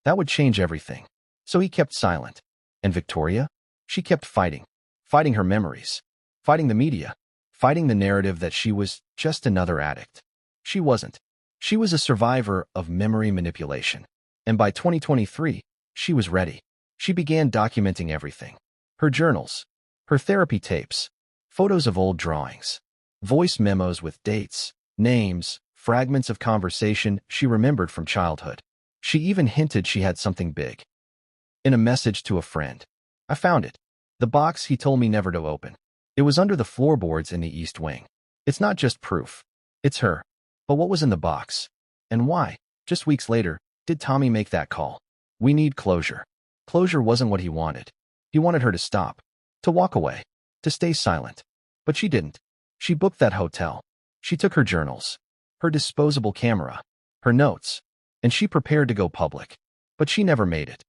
That would change everything. So he kept silent. And Victoria? She kept fighting. Fighting her memories. Fighting the media. Fighting the narrative that she was just another addict. She wasn't. She was a survivor of memory manipulation. And by 2023, she was ready. She began documenting everything. Her journals. Her therapy tapes. Photos of old drawings. Voice memos with dates, names, fragments of conversation she remembered from childhood. She even hinted she had something big. In a message to a friend. "I found it. The box he told me never to open. It was under the floorboards in the East Wing. It's not just proof. It's her. But what was in the box? And why?" Just weeks later, did Tommy make that call? We need closure. Closure wasn't what he wanted. He wanted her to stop. To walk away. To stay silent. But she didn't. She booked that hotel. She took her journals. Her disposable camera. Her notes. And she prepared to go public. But she never made it.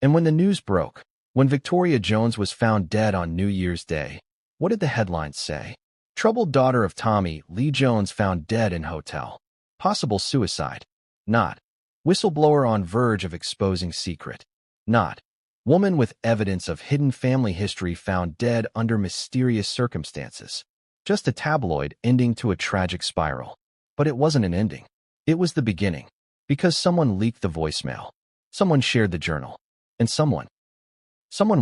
And when the news broke, when Victoria Jones was found dead on New Year's Day, what did the headlines say? Troubled daughter of Tommy Lee Jones found dead in hotel. Possible suicide. Not. Whistleblower on verge of exposing secret. Not. Woman with evidence of hidden family history found dead under mysterious circumstances. Just a tabloid ending to a tragic spiral. But it wasn't an ending. It was the beginning. Because someone leaked the voicemail. Someone shared the journal. And someone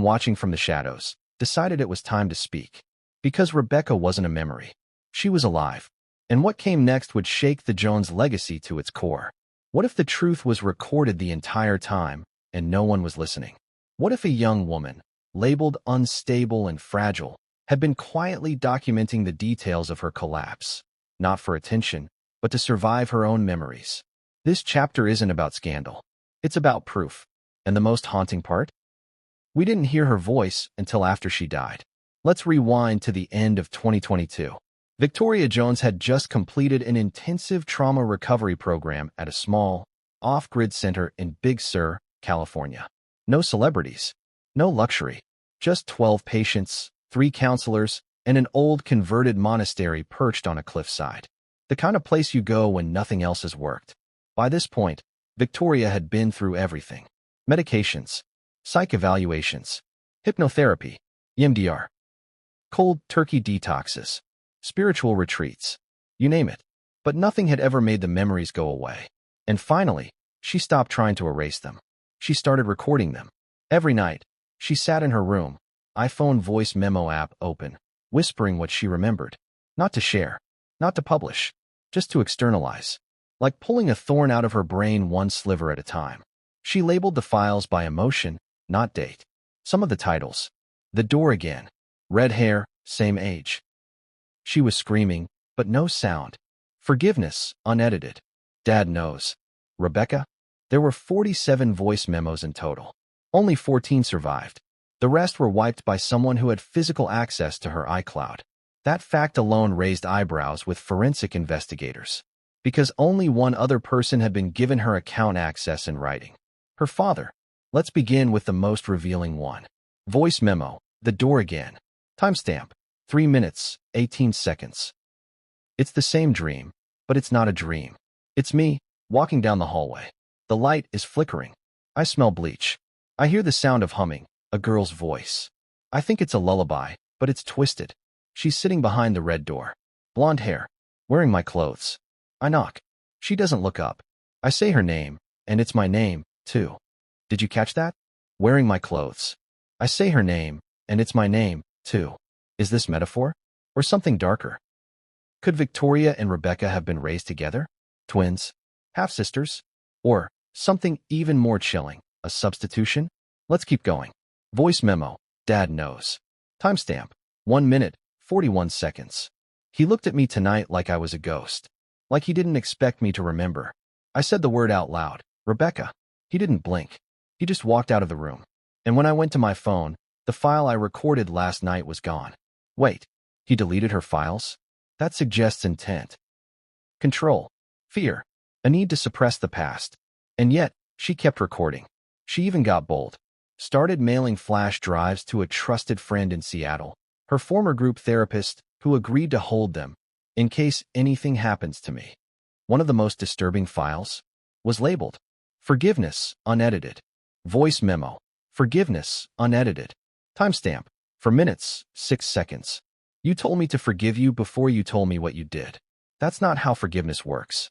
watching from the shadows, decided it was time to speak. Because Rebecca wasn't a memory. She was alive. And what came next would shake the Jones legacy to its core. What if the truth was recorded the entire time, and no one was listening? What if a young woman, labeled unstable and fragile, had been quietly documenting the details of her collapse, not for attention, but to survive her own memories? This chapter isn't about scandal. It's about proof. And the most haunting part? We didn't hear her voice until after she died. Let's rewind to the end of 2022. Victoria Jones had just completed an intensive trauma recovery program at a small, off-grid center in Big Sur, California. No celebrities, no luxury, just 12 patients, 3 counselors, and an old converted monastery perched on a cliffside. The kind of place you go when nothing else has worked. By this point, Victoria had been through everything. Medications, psych evaluations, hypnotherapy, EMDR, cold turkey detoxes, spiritual retreats, you name it. But nothing had ever made the memories go away. And finally, she stopped trying to erase them. She started recording them. Every night, she sat in her room, iPhone voice memo app open, whispering what she remembered. Not to share, not to publish, just to externalize. Like pulling a thorn out of her brain one sliver at a time. She labeled the files by emotion, not date. Some of the titles. The Door Again. Red hair, same age. She was screaming, but no sound. Forgiveness, unedited. Dad knows. Rebecca? There were 47 voice memos in total. Only 14 survived. The rest were wiped by someone who had physical access to her iCloud. That fact alone raised eyebrows with forensic investigators. Because only one other person had been given her account access in writing. Her father. Let's begin with the most revealing one. Voice memo, The Door Again. Timestamp, 3 minutes, 18 seconds. It's the same dream, but it's not a dream. It's me, walking down the hallway. The light is flickering. I smell bleach. I hear the sound of humming, a girl's voice. I think it's a lullaby, but it's twisted. She's sitting behind the red door. Blonde hair, wearing my clothes. I knock. She doesn't look up. I say her name, and it's my name, too. Did you catch that? Wearing my clothes. I say her name, and it's my name, too. Is this metaphor? Or something darker? Could Victoria and Rebecca have been raised together? Twins? Half-sisters? Or something even more chilling, a substitution? Let's keep going. Voice memo, Dad knows. Timestamp, 1 minute, 41 seconds. He looked at me tonight like I was a ghost. Like he didn't expect me to remember. I said the word out loud, Rebecca. He didn't blink. He just walked out of the room. And when I went to my phone, the file I recorded last night was gone. Wait, he deleted her files? That suggests intent. Control. Fear. A need to suppress the past. And yet, she kept recording. She even got bold. Started mailing flash drives to a trusted friend in Seattle, her former group therapist, who agreed to hold them, in case anything happens to me. One of the most disturbing files was labeled, Forgiveness, unedited. Voice memo, Forgiveness, unedited. Timestamp, for minutes, 6 seconds. You told me to forgive you before you told me what you did. That's not how forgiveness works.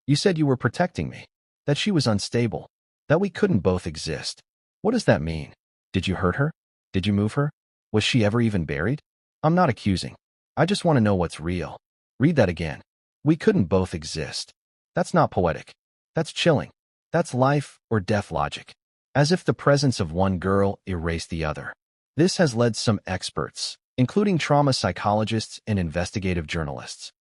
You said you were protecting me, that she was unstable, that we couldn't both exist. What does that mean? Did you hurt her? Did you move her? Was she ever even buried? I'm not accusing. I just want to know what's real. Read that again. We couldn't both exist. That's not poetic. That's chilling. That's life or death logic. As if the presence of one girl erased the other. This has led some experts, including trauma psychologists and investigative journalists,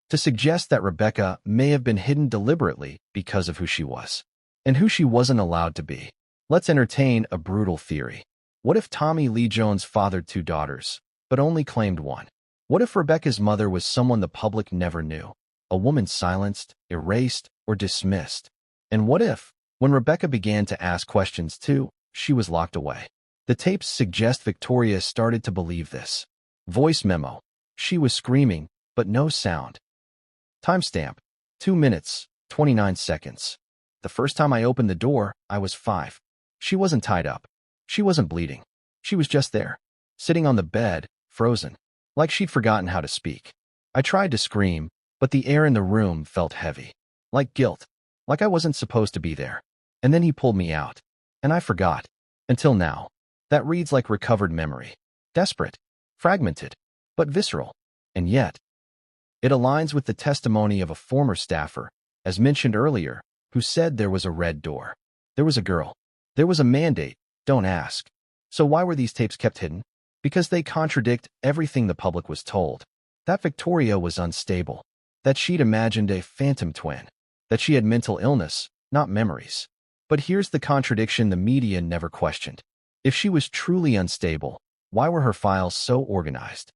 to suggest that Rebecca may have been hidden deliberately because of who she was, and who she wasn't allowed to be. Let's entertain a brutal theory. What if Tommy Lee Jones fathered 2 daughters, but only claimed one? What if Rebecca's mother was someone the public never knew, a woman silenced, erased, or dismissed? And what if, when Rebecca began to ask questions too, she was locked away? The tapes suggest Victoria started to believe this. Voice memo. She was screaming, but no sound. Timestamp, 2 minutes, 29 seconds. The first time I opened the door, I was 5. She wasn't tied up. She wasn't bleeding. She was just there, sitting on the bed, frozen, like she'd forgotten how to speak. I tried to scream, but the air in the room felt heavy, like guilt, like I wasn't supposed to be there. And then he pulled me out, and I forgot. Until now. That reads like recovered memory. Desperate, fragmented, but visceral. And yet, it aligns with the testimony of a former staffer, as mentioned earlier, who said there was a red door. There was a girl. There was a mandate, don't ask. So why were these tapes kept hidden? Because they contradict everything the public was told. That Victoria was unstable. That she'd imagined a phantom twin. That she had mental illness, not memories. But here's the contradiction the media never questioned. If she was truly unstable, why were her files so organized?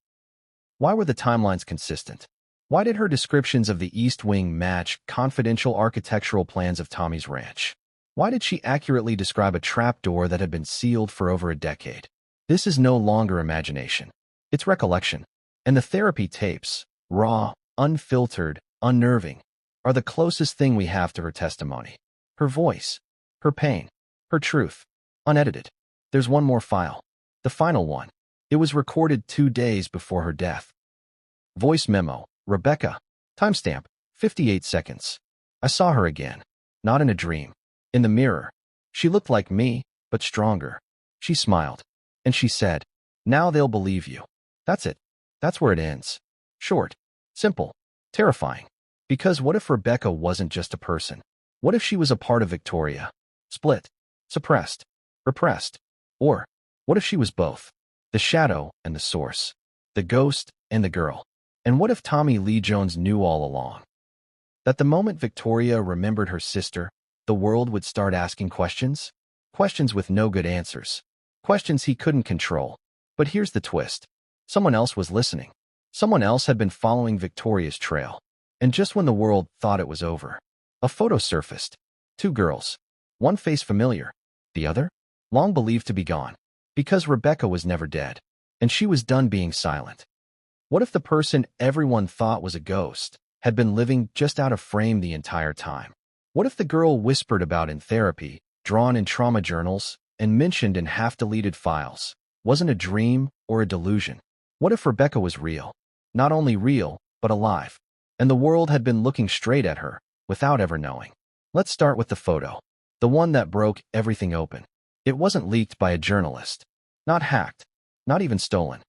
Why were the timelines consistent? Why did her descriptions of the East Wing match confidential architectural plans of Tommy's ranch? Why did she accurately describe a trapdoor that had been sealed for over a decade? This is no longer imagination. It's recollection. And the therapy tapes, raw, unfiltered, unnerving, are the closest thing we have to her testimony. Her voice, her pain, her truth, unedited. There's one more file. The final one. It was recorded 2 days before her death. Voice memo, Rebecca. Timestamp, 58 seconds. I saw her again. Not in a dream. In the mirror. She looked like me, but stronger. She smiled. And she said, "Now they'll believe you." That's it. That's where it ends. Short. Simple. Terrifying. Because what if Rebecca wasn't just a person? What if she was a part of Victoria? Split. Suppressed. Repressed. Or, what if she was both? The shadow and the source. The ghost and the girl. And what if Tommy Lee Jones knew all along? That the moment Victoria remembered her sister, the world would start asking questions? Questions with no good answers. Questions he couldn't control. But here's the twist. Someone else was listening. Someone else had been following Victoria's trail. And just when the world thought it was over, a photo surfaced. 2 girls. One face familiar. The other? Long believed to be gone. Because Rebecca was never dead. And she was done being silent. What if the person everyone thought was a ghost had been living just out of frame the entire time? What if the girl whispered about in therapy, drawn in trauma journals, and mentioned in half-deleted files wasn't a dream or a delusion? What if Rebecca was real? Not only real, but alive. And the world had been looking straight at her, without ever knowing. Let's start with the photo. The one that broke everything open. It wasn't leaked by a journalist. Not hacked. Not even stolen.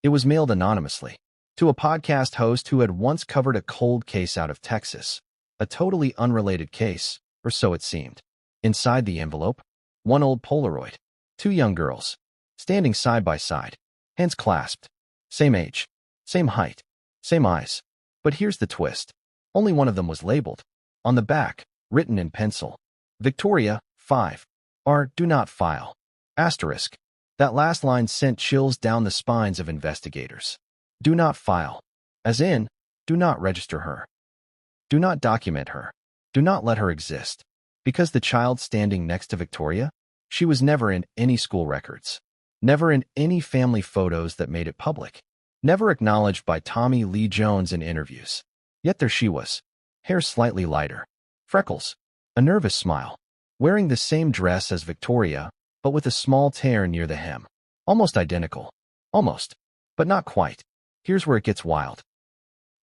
It was mailed anonymously to a podcast host who had once covered a cold case out of Texas. A totally unrelated case, or so it seemed. Inside the envelope, one old Polaroid. 2 young girls, standing side by side, hands clasped. Same age, same height, same eyes. But here's the twist. Only one of them was labeled. On the back, written in pencil. Victoria, 5. R. Do not file. Asterisk. That last line sent chills down the spines of investigators. Do not file. As in, do not register her. Do not document her. Do not let her exist. Because the child standing next to Victoria, she was never in any school records. Never in any family photos that made it public. Never acknowledged by Tommy Lee Jones in interviews. Yet there she was. Hair slightly lighter. Freckles. A nervous smile. Wearing the same dress as Victoria, but with a small tear near the hem. Almost identical. Almost. But not quite. Here's where it gets wild.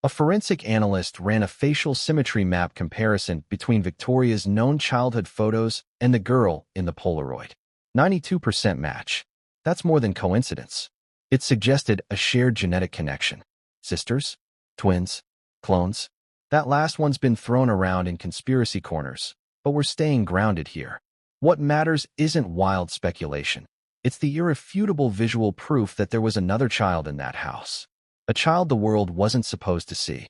A forensic analyst ran a facial symmetry map comparison between Victoria's known childhood photos and the girl in the Polaroid. 92% match. That's more than coincidence. It suggested a shared genetic connection. Sisters? Twins? Clones? That last one's been thrown around in conspiracy corners, but we're staying grounded here. What matters isn't wild speculation. It's the irrefutable visual proof that there was another child in that house. A child the world wasn't supposed to see.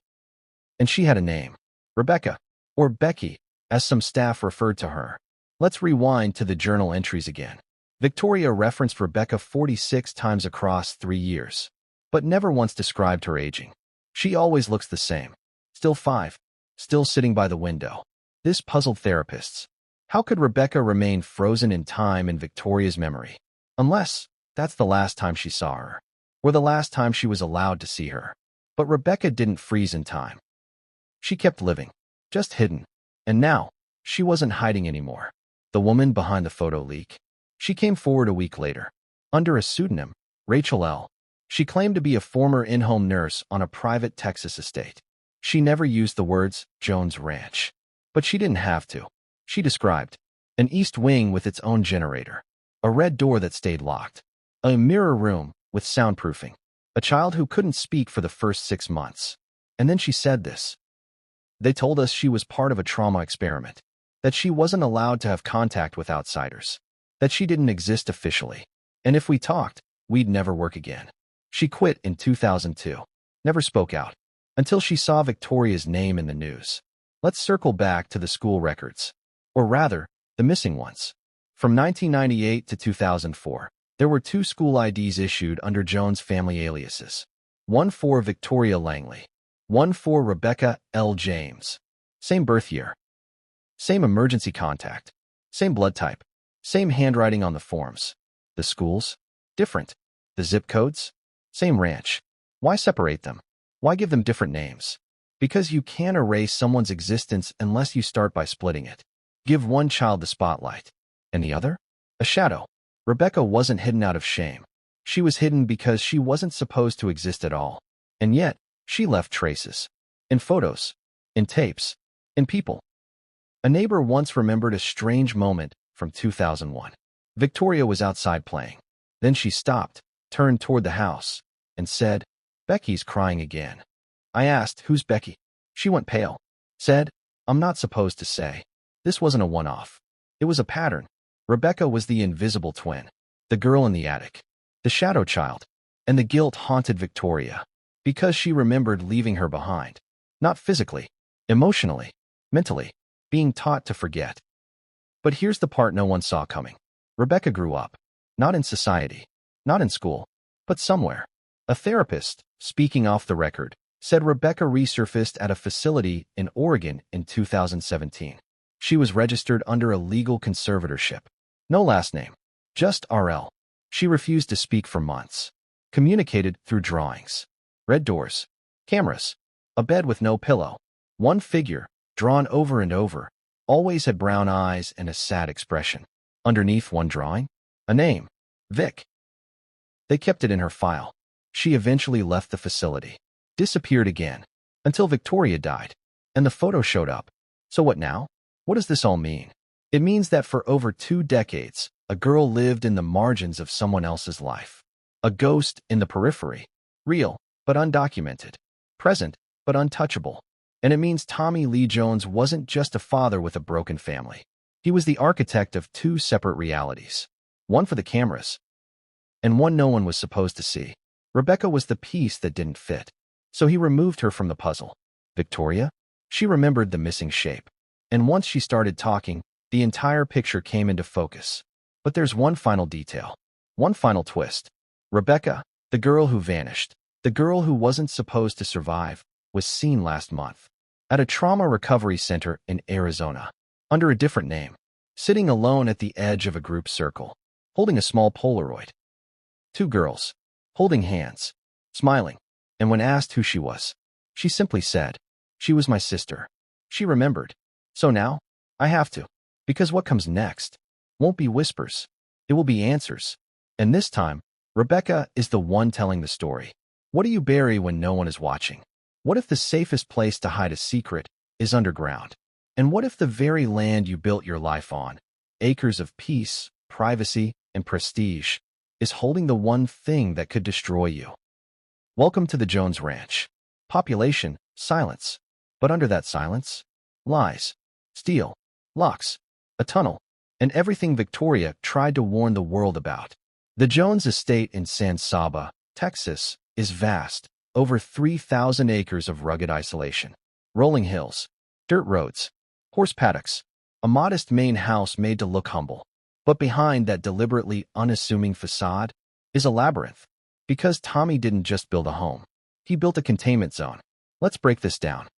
And she had a name. Rebecca. Or Becky, as some staff referred to her. Let's rewind to the journal entries again. Victoria referenced Rebecca 46 times across 3 years, but never once described her aging. She always looks the same. Still 5. Still sitting by the window. This puzzled therapists. How could Rebecca remain frozen in time in Victoria's memory? Unless that's the last time she saw her. Or the last time she was allowed to see her. But Rebecca didn't freeze in time. She kept living. Just hidden. And now, she wasn't hiding anymore. The woman behind the photo leak. She came forward a week later. Under a pseudonym, Rachel L. She claimed to be a former in-home nurse on a private Texas estate. She never used the words Jones Ranch. But she didn't have to. She described an east wing with its own generator, a red door that stayed locked, a mirror room with soundproofing, a child who couldn't speak for the first 6 months. And then she said this. They told us she was part of a trauma experiment, that she wasn't allowed to have contact with outsiders, that she didn't exist officially, and if we talked, we'd never work again. She quit in 2002, never spoke out, until she saw Victoria's name in the news. Let's circle back to the school records, or rather, the missing ones. From 1998 to 2004, there were 2 school IDs issued under Jones' family aliases. One for Victoria Langley, One for Rebecca L. James. Same birth year. Same emergency contact. Same blood type. Same handwriting on the forms. The schools? Different. The zip codes? Same ranch. Why separate them? Why give them different names? Because you can't erase someone's existence unless you start by splitting it. Give one child the spotlight. And the other? A shadow. Rebecca wasn't hidden out of shame. She was hidden because she wasn't supposed to exist at all. And yet, she left traces. In photos. In tapes. In people. A neighbor once remembered a strange moment from 2001. Victoria was outside playing. Then she stopped, turned toward the house, and said, "Becky's crying again." I asked, "Who's Becky?" She went pale. Said, "I'm not supposed to say. This wasn't a one-off. It was a pattern." Rebecca was the invisible twin, the girl in the attic, the shadow child, and the guilt haunted Victoria because she remembered leaving her behind. Not physically, emotionally, mentally, being taught to forget. But here's the part no one saw coming. Rebecca grew up, not in society, not in school, but somewhere. A therapist, speaking off the record, said Rebecca resurfaced at a facility in Oregon in 2017. She was registered under a legal conservatorship. No last name, just RL. She refused to speak for months. Communicated through drawings. Red doors. Cameras. A bed with no pillow. One figure, drawn over and over, always had brown eyes and a sad expression. Underneath one drawing, a name. Vic. They kept it in her file. She eventually left the facility. Disappeared again. Until Victoria died. And the photo showed up. So what now? What does this all mean? It means that for over 2 decades, a girl lived in the margins of someone else's life. A ghost in the periphery. Real, but undocumented. Present, but untouchable. And it means Tommy Lee Jones wasn't just a father with a broken family. He was the architect of 2 separate realities. One for the cameras, and one no one was supposed to see. Rebecca was the piece that didn't fit. So he removed her from the puzzle. Victoria? She remembered the missing shape. And once she started talking, the entire picture came into focus. But there's one final detail. One final twist. Rebecca, the girl who vanished, the girl who wasn't supposed to survive, was seen last month at a trauma recovery center in Arizona, under a different name, sitting alone at the edge of a group circle, holding a small Polaroid. 2 girls, holding hands, smiling, and when asked who she was, she simply said, "She was my sister." She remembered. So now, I have to. Because what comes next won't be whispers. It will be answers. And this time, Rebecca is the one telling the story. What do you bury when no one is watching? What if the safest place to hide a secret is underground? And what if the very land you built your life on, acres of peace, privacy, and prestige, is holding the one thing that could destroy you? Welcome to the Jones Ranch. Population, silence. But under that silence, lies, steel, locks, a tunnel, and everything Victoria tried to warn the world about. The Jones estate in San Saba, Texas, is vast, over 3,000 acres of rugged isolation. Rolling hills, dirt roads, horse paddocks, a modest main house made to look humble. But behind that deliberately unassuming facade is a labyrinth. Because Tommy didn't just build a home. He built a containment zone. Let's break this down.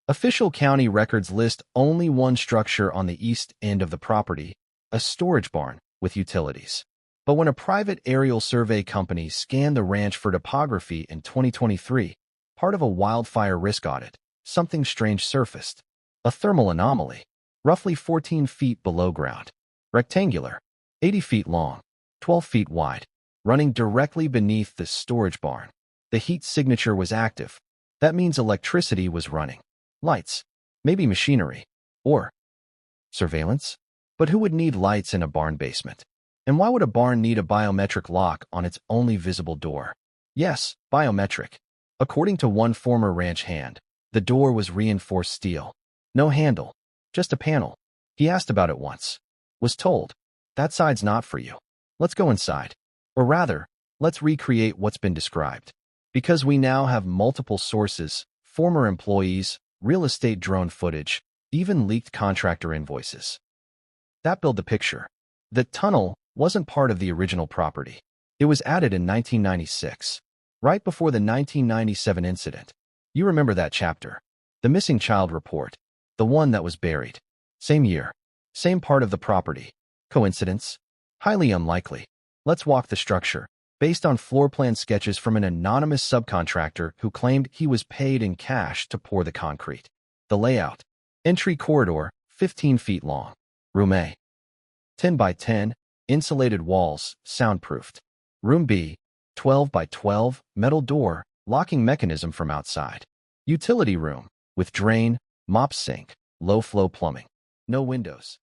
Official county records list only one structure on the east end of the property, a storage barn with utilities. But when a private aerial survey company scanned the ranch for topography in 2023, part of a wildfire risk audit, something strange surfaced. A thermal anomaly, roughly 14 feet below ground. Rectangular, 80 feet long, 12 feet wide, running directly beneath the storage barn. The heat signature was active. That means electricity was running. Lights, maybe machinery, or surveillance? But who would need lights in a barn basement? And why would a barn need a biometric lock on its only visible door? Yes, biometric. According to one former ranch hand, the door was reinforced steel. No handle, just a panel. He asked about it once. Was told, that side's not for you. Let's go inside. Or rather, let's recreate what's been described. Because we now have multiple sources, former employees, real estate drone footage, even leaked contractor invoices. That built the picture. The tunnel wasn't part of the original property. It was added in 1996, right before the 1997 incident. You remember that chapter. The missing child report. The one that was buried. Same year. Same part of the property. Coincidence? Highly unlikely. Let's walk the structure. Based on floor plan sketches from an anonymous subcontractor who claimed he was paid in cash to pour the concrete. The layout. Entry corridor, 15 feet long. Room A. 10 by 10, insulated walls, soundproofed. Room B. 12 by 12, metal door, locking mechanism from outside. Utility room, with drain, mop sink, low-flow plumbing. No windows.